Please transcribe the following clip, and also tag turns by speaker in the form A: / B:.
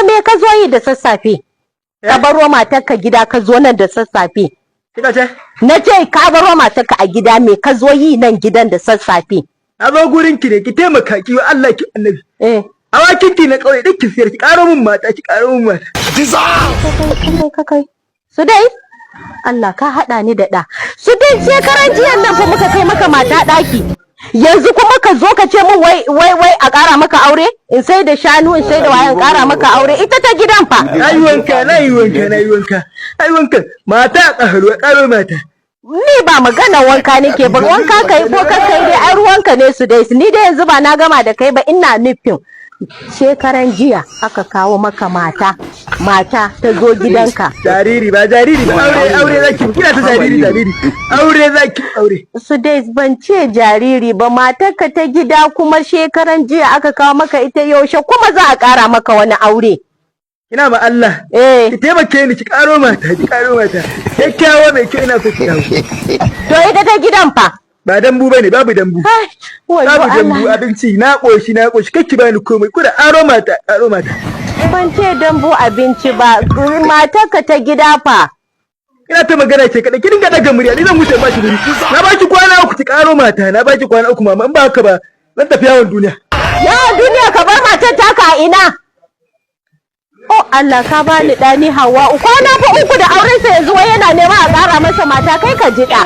A: me ka zo yi da sassafe? Ka baro matarka gida ka zo nan da sassafe.
B: Kika ce?
A: Na ce ka baro matarka a gida me ka zo yi nan gidan da sassafe.
B: A zo gurin ki ne ki taimaka ki wa Allah ki annabi. Awakin ki na kauye duk ki siyar ki karo min mata ki karo min mata.
A: Kai. Su dai Allah ka haɗa ni da ɗa. Su dai shekaran jiyan nan fa muka kai maka mata ɗaki. Yanzu kuma ka zo ka ce min wai a ƙara maka aure? In sai da shanu in sai da wayan ƙara maka aure ita ta gidan fa.
B: Na yi wanka. Mata a ƙaro mata.
A: Ni ba magana wanka nake ba wanka kai ko ka kai dai ai ruwanka ne su dai ni dai yanzu ba na gama da kai ba ina nufin shekaran jiya aka kawo maka mata ta zo gidanka.
B: Jariri ba aure zaki kina ta jariri aure zaki aure.
A: Su dai ban ce jariri ba matarka ta gida kuma shekaran jiya aka kawo maka ita yaushe kuma za a ƙara maka wani aure.
B: Ina ma Allah. Ki taimake ni ki karo mata. Kyakkyawa mai kyau ina so ki dawo.
A: To ita ta gidan fa.
B: Ba dambu bane babu dambu. Babu dambu abinci na koshi kake bani komai kuda aro mata.
A: Ban ce dambu abinci ba matarka ta gida fa.
B: Ina ta magana ce kada ki dinga daga murya ni zan wuce ba ki guri. Na baki kwana uku ki karo mata na baki kwana uku mama in ba haka ba zan tafi yawon duniya.
A: Yawon duniya ka bar matar taka a ina? Oh Allah ka bani ɗani Hawwa kwana fa uku da aurensa yanzu wai yana nema a ƙara masa mata kai ka ji ɗa.